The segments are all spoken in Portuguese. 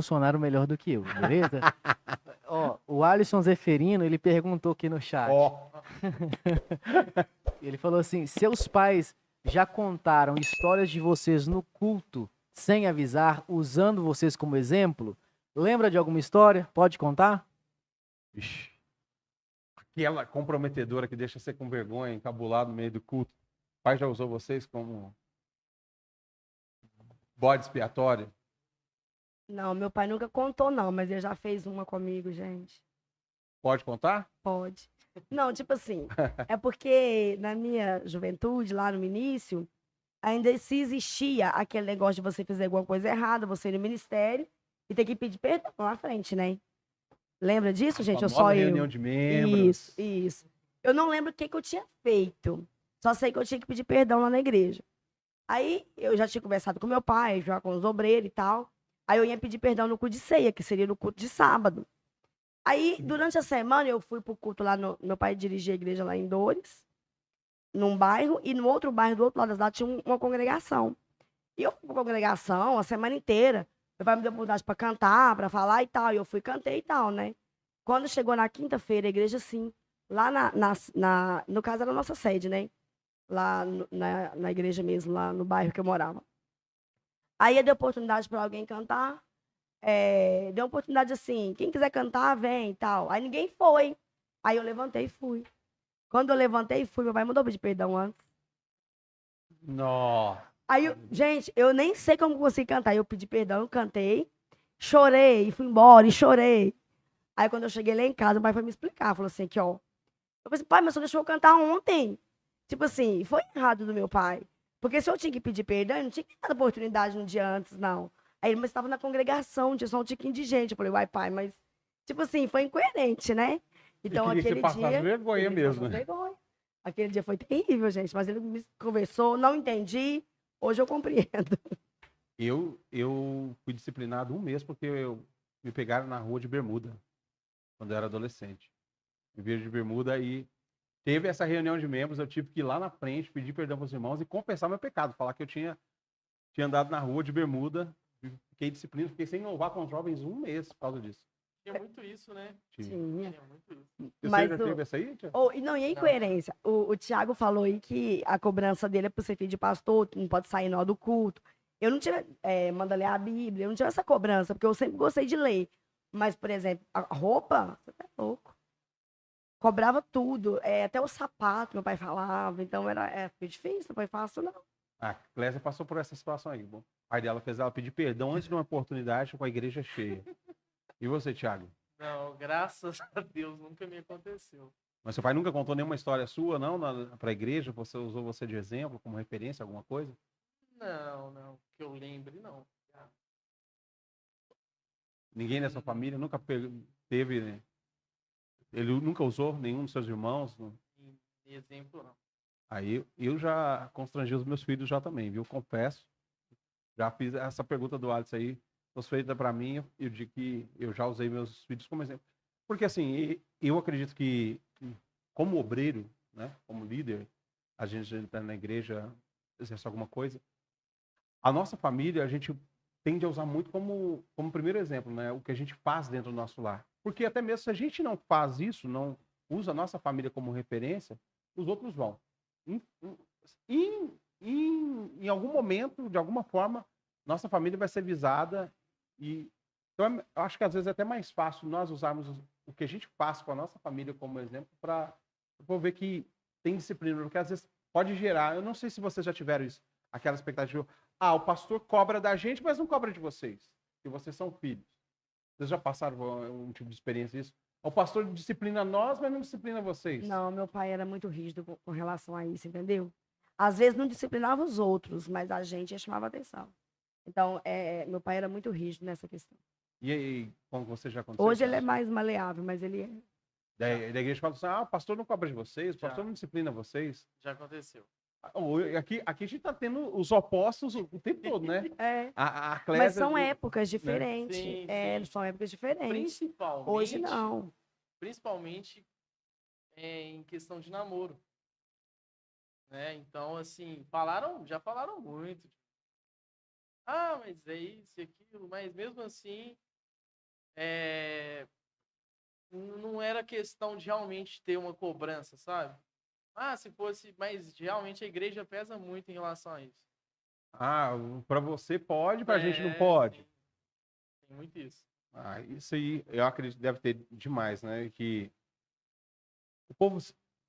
Bolsonaro melhor do que eu, beleza? Ó, o Alisson Zeferino, ele perguntou aqui no chat. Ó, Ele falou assim: seus pais já contaram histórias de vocês no culto sem avisar, usando vocês como exemplo? Lembra de alguma história? Pode contar? ixi. Aquela comprometedora que deixa você com vergonha, encabulado no meio do culto. O pai já usou vocês como bode expiatório? Não, meu pai nunca contou, não, mas ele já fez uma comigo, gente. Pode contar? Pode. Não, tipo assim, é porque na minha juventude, lá no início, ainda se existia aquele negócio de você fazer alguma coisa errada, você ir no ministério e ter que pedir perdão lá na frente, né? Lembra disso, gente? Ou Famosa só reunião eu? de membros. Isso. Eu não lembro o que eu tinha feito. Só sei que eu tinha que pedir perdão lá na igreja. Aí eu já tinha conversado com meu pai, já com os obreiros e tal. Aí eu ia pedir perdão no culto de ceia, que seria no culto de sábado. Aí, durante a semana, eu fui pro culto lá, meu pai dirigia a igreja lá em Dores, num bairro, e no outro bairro, do outro lado da cidade, tinha uma congregação. E eu fui pra congregação a semana inteira. Meu pai me deu oportunidade para cantar, para falar e tal. E eu fui, cantei e tal, né? Quando chegou na quinta-feira, a igreja, sim, lá no caso era a nossa sede, né? Lá na igreja mesmo, lá no bairro que eu morava. Aí deu oportunidade para alguém cantar. Deu oportunidade assim, quem quiser cantar, vem e tal. Aí ninguém foi. Aí eu levantei e fui. Quando eu levantei e fui, meu pai mandou pedir perdão antes. Nossa. Aí, gente, eu nem sei como consegui cantar. Eu pedi perdão, eu cantei, chorei, fui embora e chorei. Aí quando eu cheguei lá em casa, o pai foi me explicar, falou assim, aqui, ó. Eu falei assim, pai, mas você deixou eu cantar ontem. Tipo assim, foi errado do meu pai. Porque se eu tinha que pedir perdão, eu não tinha que ter dado oportunidade no dia antes, não. Aí ele, mas estava na congregação, tinha só um tiquinho de gente. Eu falei, uai, pai, mas... Tipo assim, foi incoerente, né? Então, Queria que você aquele passasse dia... vergonha ele mesmo, passou né? vergonha. Aquele dia foi terrível, gente. Mas ele me conversou, não entendi. Hoje eu compreendo. Eu fui disciplinado um mês porque me pegaram na rua de bermuda, quando eu era adolescente. Me viram de bermuda e teve essa reunião de membros, eu tive que ir lá na frente, pedir perdão para os irmãos e confessar meu pecado, falar que eu tinha andado na rua de bermuda, fiquei disciplinado, fiquei sem louvar com os jovens um mês por causa disso. Tinha muito isso, né? Tive. Tinha. Tinha muito isso. E você Mas já teve essa aí, tia? não, e a incoerência? O Tiago falou aí que a cobrança dele é por ser filho de pastor, não pode sair na hora do culto. Eu não tive, manda ler a Bíblia, eu não tive essa cobrança, porque eu sempre gostei de ler. Mas, por exemplo, a roupa, você tá louco. Cobrava tudo, até o sapato, meu pai falava. Então foi difícil, não foi fácil, não. A Clésia passou por essa situação aí. Bom, o pai dela fez ela pedir perdão antes de uma oportunidade com a igreja cheia. E você, Thiago? Não, graças a Deus, nunca me aconteceu. Mas seu pai nunca contou nenhuma história sua, não, para a igreja? Você usou você de exemplo, como referência, alguma coisa? Não, que eu lembre, não. Ninguém nessa família nunca teve, né? Ele nunca usou nenhum dos seus irmãos? Em exemplo, não. Aí eu já constrangi os meus filhos já também, viu? Confesso. Já fiz essa pergunta do Alisson aí, foi feita para mim, eu digo que eu já usei meus filhos como exemplo. Porque assim, eu acredito que como obreiro, né, como líder, a gente entra na igreja, exerce alguma coisa, a nossa família, a gente tende a usar muito como primeiro exemplo, né, o que a gente faz dentro do nosso lar. Porque até mesmo se a gente não faz isso, não usa a nossa família como referência, os outros vão. Em algum momento, de alguma forma, nossa família vai ser visada e então eu acho que às vezes é até mais fácil nós usarmos o que a gente faz com a nossa família como exemplo para ver que tem disciplina, porque às vezes pode gerar, eu não sei se vocês já tiveram isso, aquela expectativa, o pastor cobra da gente, mas não cobra de vocês, que vocês são filhos. Vocês já passaram um tipo de experiência isso? O pastor disciplina nós, mas não disciplina vocês. Não, meu pai era muito rígido com relação a isso, entendeu? Às vezes não disciplinava os outros, mas a gente chamava atenção. Então, meu pai era muito rígido nessa questão. E aí, como você já aconteceu? Hoje ele é mais maleável, mas ele é. Da igreja fala assim, o pastor não cobra de vocês, o Já. pastor não disciplina vocês. Já aconteceu. Aqui a gente tá tendo os opostos o tempo todo, né? A Mas Clésia, são épocas diferentes. Sim, sim. São épocas diferentes. Principalmente. Hoje não. Principalmente em questão de namoro. Né? Então, assim, já falaram muito. Mas é isso e aquilo, mas mesmo assim, não era questão de realmente ter uma cobrança, sabe? Ah, se fosse, mas realmente a igreja pesa muito em relação a isso. Ah, para você pode, pra gente não pode. Sim, tem muito isso. Ah, isso aí eu acredito que deve ter demais, né? Que o povo,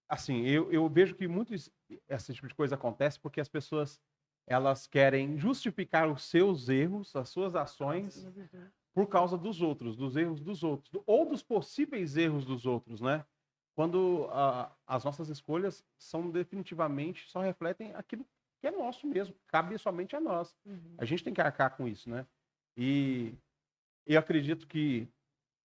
assim, eu vejo que muito esse tipo de coisa acontece porque as pessoas elas querem justificar os seus erros, as suas ações, por causa dos outros, dos erros dos outros, ou dos possíveis erros dos outros, né? Quando as nossas escolhas são definitivamente, só refletem aquilo que é nosso mesmo, cabe somente a nós. A gente tem que arcar com isso, né? E eu acredito que,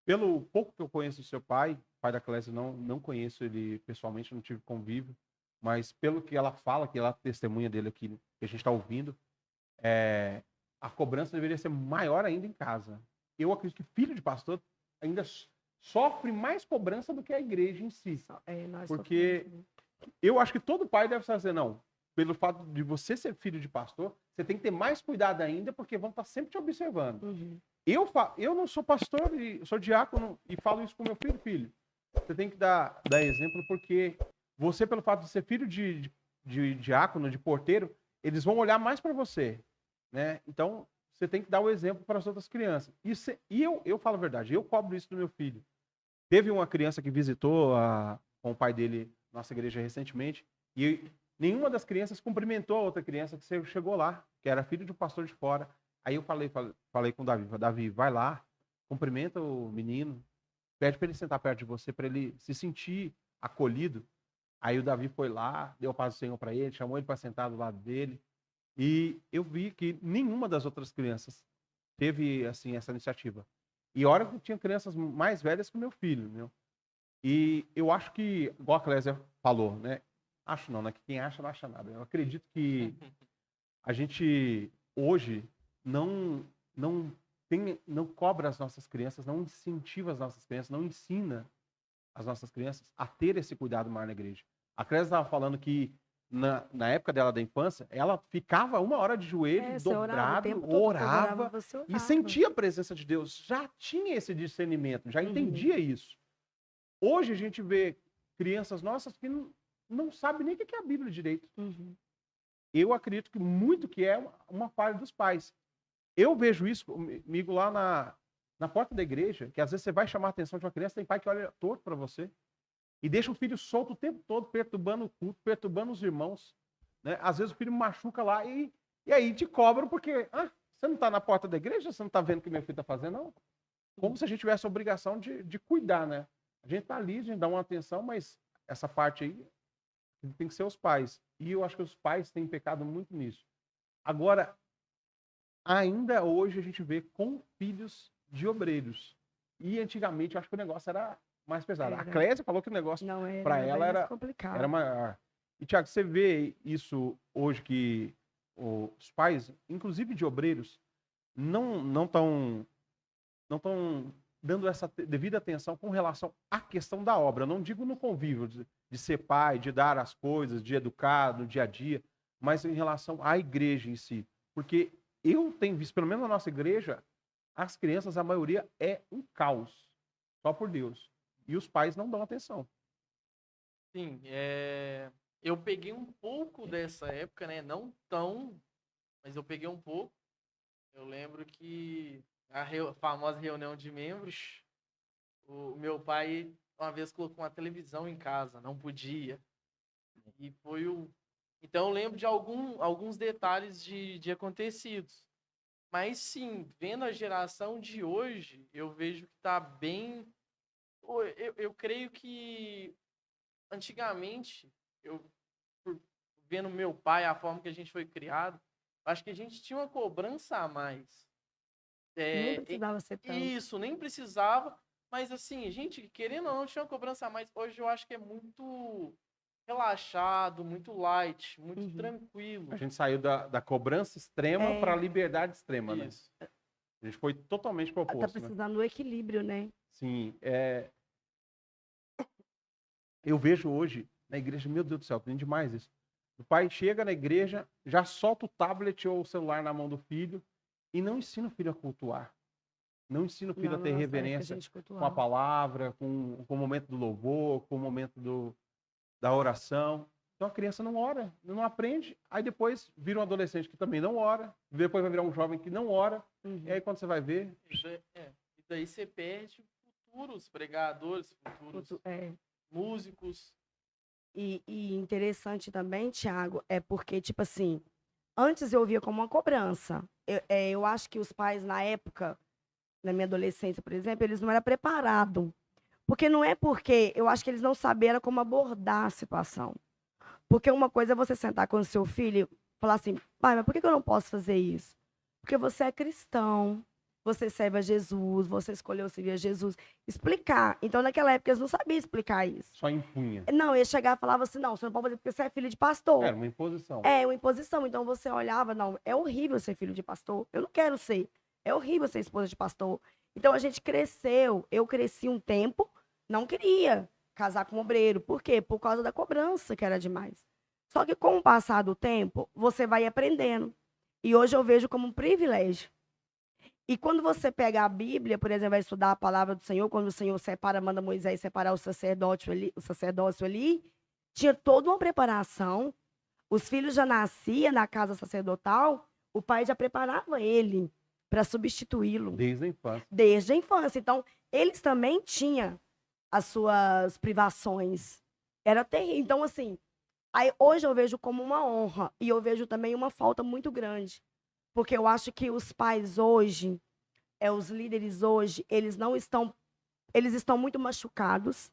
pelo pouco que eu conheço do seu pai, pai da Clésia, não conheço ele pessoalmente, não tive convívio, mas pelo que ela fala, que ela testemunha dele aqui, que a gente está ouvindo, a cobrança deveria ser maior ainda em casa. Eu acredito que filho de pastor ainda sofre mais cobrança do que a igreja em si. Porque eu acho que todo pai deve fazer, não, pelo fato de você ser filho de pastor, você tem que ter mais cuidado ainda, porque vão estar sempre te observando. Eu não sou pastor, sou diácono e falo isso com meu filho. Você tem que dar exemplo, porque você, pelo fato de ser filho de diácono, de porteiro, eles vão olhar mais para você, né? Então, você tem que dar o exemplo para as outras crianças. E eu falo a verdade, eu cobro isso do meu filho. Teve uma criança que visitou com o pai dele nossa igreja recentemente, e nenhuma das crianças cumprimentou a outra criança que chegou lá, que era filho de um pastor de fora. Aí eu falei com o Davi, vai lá, cumprimenta o menino, pede para ele sentar perto de você, para ele se sentir acolhido. Aí o Davi foi lá, deu a paz do Senhor para ele, chamou ele para sentar do lado dele. E eu vi que nenhuma das outras crianças teve assim essa iniciativa. E hora que tinha crianças mais velhas que o meu filho, meu. E eu acho que, igual a Clésia falou, né? Acho não, né? Que quem acha não acha nada. Eu acredito que a gente hoje não cobra as nossas crianças, não incentiva as nossas crianças, não ensina as nossas crianças a ter esse cuidado maior na igreja. A Clésia estava falando que na época dela da infância, ela ficava 1 hora de joelho, dobrado, orava e sentia a presença de Deus. Já tinha esse discernimento, já entendia isso. Hoje a gente vê crianças nossas que não sabem nem o que é a Bíblia direito. Eu acredito que muito que é uma falha dos pais. Eu vejo isso comigo lá na porta da igreja, que às vezes você vai chamar a atenção de uma criança, tem pai que olha torto para você e deixa o filho solto o tempo todo, perturbando o culto, perturbando os irmãos, né? Às vezes o filho machuca lá e aí te cobram porque você não está na porta da igreja, você não está vendo o que meu filho está fazendo, não. Como se a gente tivesse a obrigação de cuidar, né? A gente está ali, a gente dá uma atenção, mas essa parte aí tem que ser os pais. E eu acho que os pais têm pecado muito nisso. Agora, ainda hoje a gente vê com filhos de obreiros. E antigamente eu acho que o negócio era mais pesado. A Clésia falou que o negócio para ela era complicado. Era maior. E, Tiago, você vê isso hoje que os pais, inclusive de obreiros, não estão dando essa devida atenção com relação à questão da obra. Eu não digo no convívio de ser pai, de dar as coisas, de educar no dia a dia, mas em relação à igreja em si. Porque eu tenho visto, pelo menos na nossa igreja, as crianças, a maioria é um caos. Só por Deus. E os pais não dão atenção. Sim, eu peguei um pouco dessa época, né? Não tão, mas eu peguei um pouco. Eu lembro que a famosa reunião de membros, o meu pai uma vez colocou uma televisão em casa, não podia. E foi o... Então eu lembro de alguns detalhes de acontecidos. Mas sim, vendo a geração de hoje, eu vejo que está bem... Eu creio que antigamente, vendo meu pai, a forma que a gente foi criado, acho que a gente tinha uma cobrança a mais. Nem precisava ser tanto. Isso, nem precisava. Mas assim, gente, querendo ou não, tinha uma cobrança a mais. Hoje eu acho que é muito relaxado, muito light, muito tranquilo. A gente saiu da cobrança extrema para a liberdade extrema, isso, né? A gente foi totalmente pro oposto. Tá precisando do equilíbrio, né? Sim. Eu vejo hoje na igreja, meu Deus do céu, tem demais isso. O pai chega na igreja, já solta o tablet ou o celular na mão do filho e não ensina o filho a cultuar. Não ensina o filho Não, a ter na nossa época, a reverência gente com a cultuava. palavra, com o momento do louvor, com o momento da oração. Então a criança não ora, não aprende. Aí depois vira um adolescente que também não ora, depois vai virar um jovem que não ora. Uhum. E aí quando você vai ver, E daí você perde futuros pregadores, futuros É. músicos. E interessante também, Thiago, é porque, tipo assim, antes eu via como uma cobrança. Eu acho que os pais, na época, na minha adolescência, por exemplo, eles não eram preparados. Porque não é porque eu acho que eles não saberam como abordar a situação. Porque uma coisa é você sentar com o seu filho e falar assim, pai, mas por que eu não posso fazer isso? Porque você é cristão, você serve a Jesus, você escolheu servir a Jesus. Explicar. Então, naquela época, eles não sabiam explicar isso. só impunha. Não, ele chegava e falava assim, não, você não pode fazer porque você é filho de pastor. Era uma imposição. É uma imposição. Então você olhava, não, é horrível ser filho de pastor. Eu não quero ser. É horrível ser esposa de pastor. Então a gente cresceu. Eu cresci um tempo, não queria casar com um obreiro. Por quê? Por causa da cobrança, que era demais. Só que com o passar do tempo, você vai aprendendo. E hoje eu vejo como um privilégio. E quando você pega a Bíblia, por exemplo, vai estudar a palavra do Senhor, quando o Senhor separa, manda Moisés separar o sacerdócio ali, tinha toda uma preparação. Os filhos já nasciam na casa sacerdotal, o pai já preparava ele para substituí-lo Desde a infância. desde a infância. Então, eles também tinham as suas privações. Era terrível. Então, assim, aí hoje eu vejo como uma honra e eu vejo também uma falta muito grande. Porque eu acho que os pais hoje, os líderes hoje, eles estão muito machucados,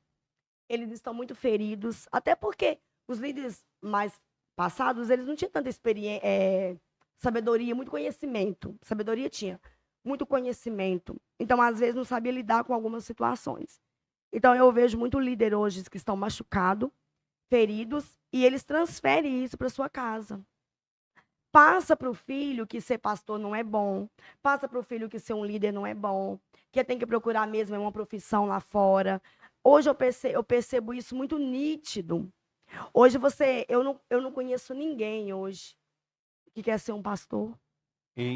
eles estão muito feridos, até porque os líderes mais passados, eles não tinham tanta experiência, sabedoria, muito conhecimento. Sabedoria tinha, muito conhecimento. Então, às vezes, não sabia lidar com algumas situações. Então, eu vejo muito líder hoje que estão machucados, feridos, e eles transferem isso para sua casa. Passa para o filho que ser pastor não é bom. Passa para o filho que ser um líder não é bom. Que tem que procurar mesmo uma profissão lá fora. Hoje eu percebo isso muito nítido. Hoje eu não conheço ninguém hoje que quer ser um pastor,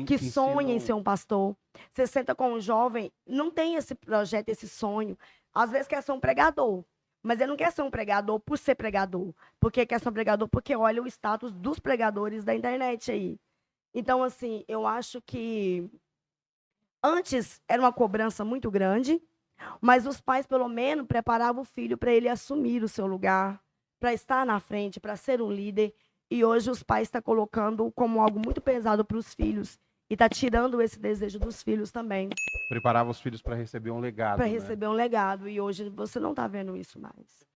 que sonha em ser um pastor. Você senta com um jovem, não tem esse projeto, esse sonho. Às vezes quer ser um pregador, mas ele não quer ser um pregador por ser pregador. Porque quer ser um pregador porque olha o status dos pregadores da internet aí. Então, assim, eu acho que antes era uma cobrança muito grande, mas os pais, pelo menos, preparavam o filho para ele assumir o seu lugar, para estar na frente, para ser um líder. E hoje os pais estão colocando como algo muito pesado para os filhos. E está tirando esse desejo dos filhos também. Preparava os filhos para receber um legado. Para né? receber um legado. E hoje você não está vendo isso mais.